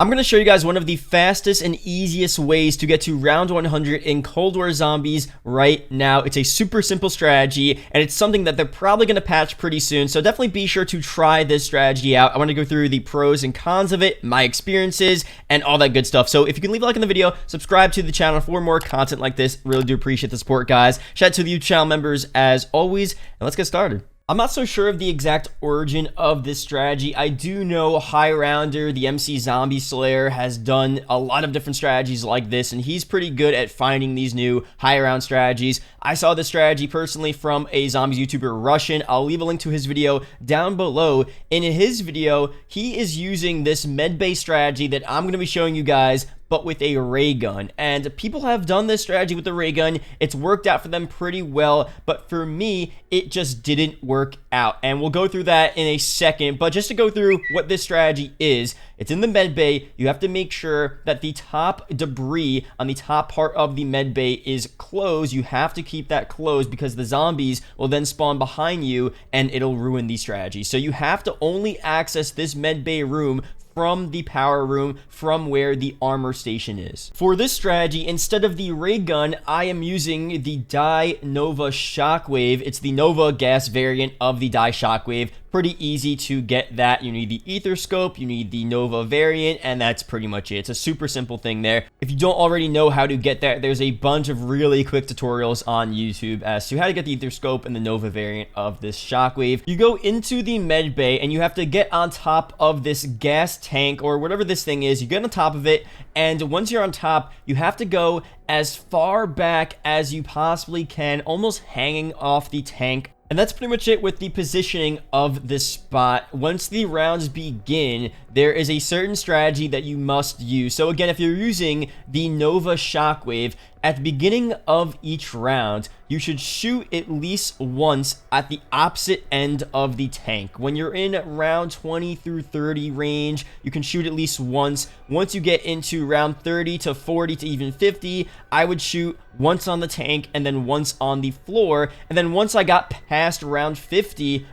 I'm going to show you guys one of the fastest and easiest ways to get to round 100 in Cold War Zombies right now. It's a super simple strategy, and it's something that they're probably going to patch pretty soon, so definitely be sure to try this strategy out. I want to go through the pros and cons of it, my experiences, and all that good stuff. So if you can leave a like in the video, subscribe to the channel for more content like this. Really do appreciate the support, guys. Shout out to the YouTube channel members as always, and let's get started. I'm not so sure of the exact origin of this strategy. I do know High Rounder, the MC Zombie Slayer, has done a lot of different strategies like this, and he's pretty good at finding these new high round strategies. I saw this strategy personally from a zombies YouTuber, Russian. I'll leave a link to his video down below. In his video, he is using this med-based strategy that I'm going to be showing you guys, but with a ray gun. And people have done this strategy with the ray gun. It's worked out for them pretty well, but for me, it just didn't work out. And we'll go through that in a second, but just to go through what this strategy is, it's in the med bay. You have to make sure that the top debris on the top part of the med bay is closed. You have to keep that closed because the zombies will then spawn behind you and it'll ruin the strategy. So you have to only access this med bay room from the power room, from where the armor station is. For this strategy, instead of the ray gun, I am using the D.I.E Nova shockwave. It's the Nova gas variant of the D.I.E shockwave. Pretty easy to get that. You need the ether scope, you need the Nova variant, and that's pretty much it. It's a super simple thing there. If you don't already know how to get that, there's a bunch of really quick tutorials on YouTube as to how to get the ether scope and the Nova variant of this shockwave. You go into the med bay and you have to get on top of this gas tank or whatever this thing is. You get on top of it, and once you're on top, you have to go as far back as you possibly can, almost hanging off the tank. And that's pretty much it with the positioning of this spot. Once the rounds begin, there is a certain strategy that you must use. So again, if you're using the Nova shockwave, at the beginning of each round, you should shoot at least once at the opposite end of the tank. When you're in round 20 through 30 range, you can shoot at least once. Once you get into round 30 to 40 to even 50, I would shoot once on the tank and then once on the floor. And then once I got past round 50,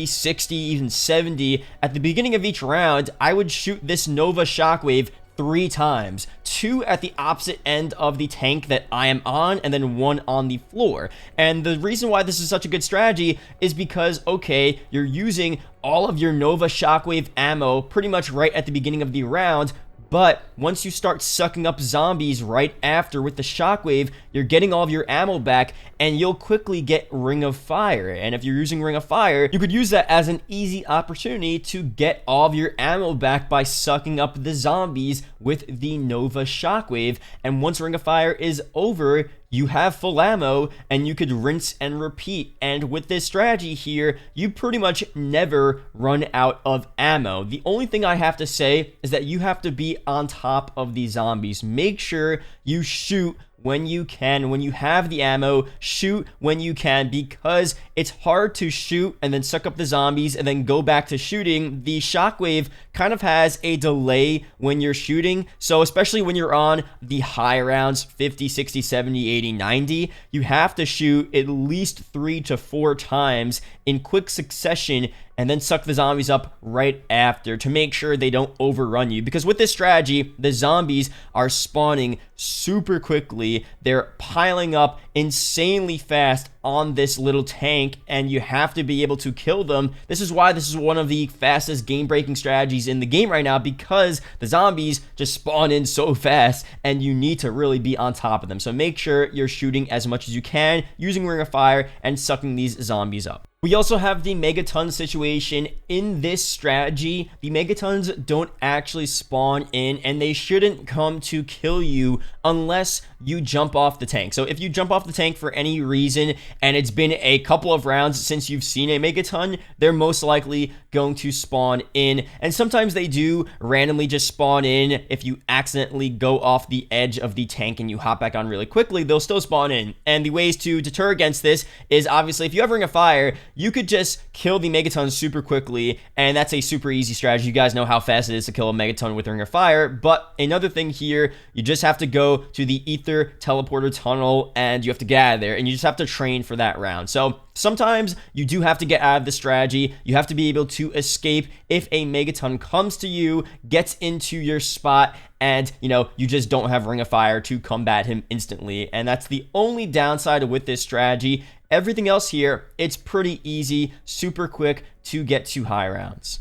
60, even 70, at the beginning of each round, I would shoot this Nova shockwave 3 times, 2 at the opposite end of the tank that I am on, and then 1 on the floor. And the reason why this is such a good strategy is because, okay, you're using all of your Nova shockwave ammo pretty much right at the beginning of the round, but once you start sucking up zombies right after with the shockwave, you're getting all of your ammo back, and you'll quickly get Ring of Fire. And if you're using Ring of Fire, you could use that as an easy opportunity to get all of your ammo back by sucking up the zombies with the Nova shockwave. And once Ring of Fire is over, you have full ammo and you could rinse and repeat. And with this strategy here, you pretty much never run out of ammo. The only thing I have to say is that you have to be on top of the zombies. Make sure you shoot when you can. When you have the ammo, shoot when you can, because it's hard to shoot and then suck up the zombies and then go back to shooting. The shockwave kind of has a delay when you're shooting, so especially when you're on the high rounds, 50, 60, 70, 80, 90, you have to shoot at least 3 to 4 times in quick succession and then suck the zombies up right after to make sure they don't overrun you. Because with this strategy, the zombies are spawning super quickly. They're piling up insanely fast on this little tank, and you have to be able to kill them. This is why this is one of the fastest game-breaking strategies in the game right now, because the zombies just spawn in so fast, and you need to really be on top of them. So make sure you're shooting as much as you can, using Ring of Fire, and sucking these zombies up. We also have the Megaton situation. In this strategy, the Megatons don't actually spawn in, and they shouldn't come to kill you unless you jump off the tank. So if you jump off the tank for any reason, and it's been a couple of rounds since you've seen a Megaton, they're most likely going to spawn in. And sometimes they do randomly just spawn in. If you accidentally go off the edge of the tank and you hop back on really quickly, they'll still spawn in. And the ways to deter against this is obviously, if you have Ring of Fire, you could just kill the Megatons super quickly, and that's a super easy strategy. You guys know how fast it is to kill a Megaton with Ring of Fire. But another thing here, you just have to go to the Ether teleporter tunnel, and you have to get out of there, and you just have to train for that round. So sometimes you do have to get out of the strategy. You have to be able to escape if a Megaton comes to you, gets into your spot, and, you know, you just don't have Ring of Fire to combat him instantly. And that's the only downside with this strategy. Everything else here, it's pretty easy, super quick to get to high rounds.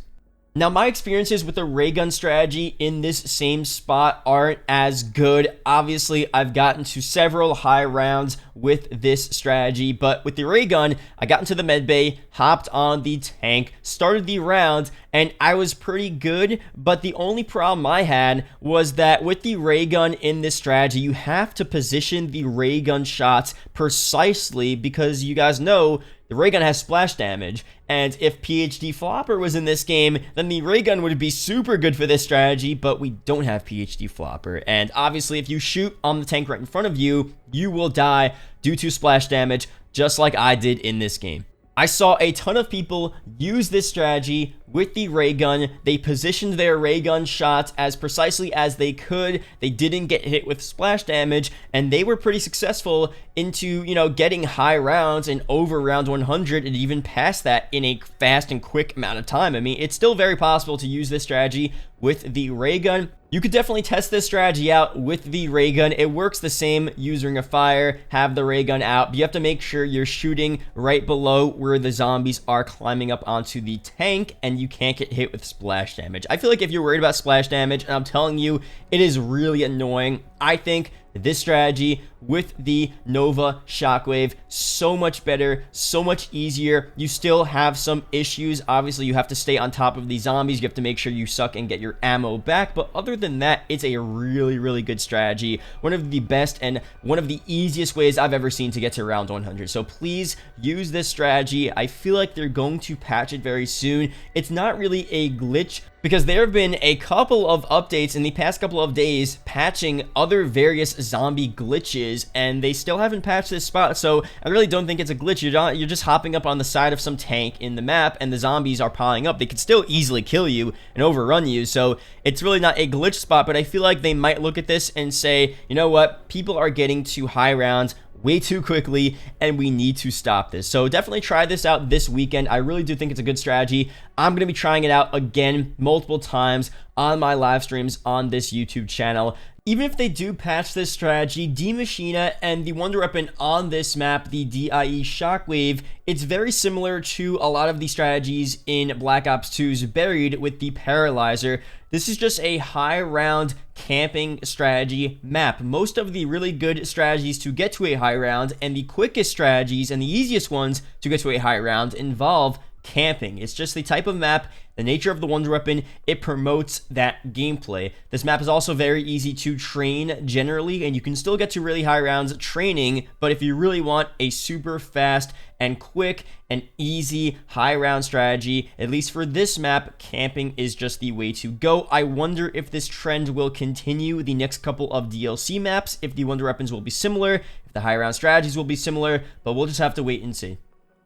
Now, my experiences with the ray gun strategy in this same spot aren't as good. Obviously, I've gotten to several high rounds with this strategy, but with the ray gun, I got into the med bay, hopped on the tank, started the round, and I was pretty good. But the only problem I had was that with the ray gun in this strategy, you have to position the ray gun shots precisely, because you guys know the ray gun has splash damage, and if PhD Flopper was in this game, then the ray gun would be super good for this strategy, but we don't have PhD Flopper, and obviously if you shoot on the tank right in front of you, you will die due to splash damage, just like I did in this game. I saw a ton of people use this strategy with the ray gun. They positioned their ray gun shots as precisely as they could. They didn't get hit with splash damage, and they were pretty successful into, you know, getting high rounds and over round 100 and even past that in a fast and quick amount of time. I mean, it's still very possible to use this strategy with the ray gun. You could definitely test this strategy out with the ray gun. It works the same. Use Ring of Fire, have the ray gun out, but you have to make sure you're shooting right below where the zombies are climbing up onto the tank, and you can't get hit with splash damage. I feel like if you're worried about splash damage, and I'm telling you, it is really annoying. I think this strategy with the Nova Shockwave, so much better, so much easier. You still have some issues. Obviously, you have to stay on top of these zombies. You have to make sure you suck and get your ammo back. But other than that, it's a really, really good strategy. One of the best and one of the easiest ways I've ever seen to get to round 100. So please use this strategy. I feel like they're going to patch it very soon. It's not really a glitch, because there have been a couple of updates in the past couple of days patching other various zombie glitches, and they still haven't patched this spot. So I really don't think it's a glitch. You're just hopping up on the side of some tank in the map, and the zombies are piling up. They could still easily kill you and overrun you, so it's really not a glitch spot. But I feel like they might look at this and say, you know what, people are getting to high rounds way too quickly, and we need to stop this. So definitely try this out this weekend. I really do think it's a good strategy. I'm going to be trying it out again multiple times on my live streams on this YouTube channel. Even if they do patch this strategy, D Machina and the wonder weapon on this map, the D.I.E Shockwave, it's very similar to a lot of the strategies in Black Ops 2's Buried with the Paralyzer. This is just a high round camping strategy map. Most of the really good strategies to get to a high round and the quickest strategies and the easiest ones to get to a high round involve camping. It's just the type of map, the nature of the wonder weapon, it promotes that gameplay. This map is also very easy to train generally, and you can still get to really high rounds training, but if you really want a super fast and quick and easy high round strategy, at least for this map, camping is just the way to go. I wonder if this trend will continue the next couple of DLC maps, if the wonder weapons will be similar, if the high round strategies will be similar, but we'll just have to wait and see.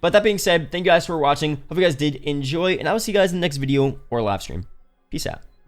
But that being said, thank you guys for watching. Hope you guys did enjoy, and I will see you guys in the next video or live stream. Peace out.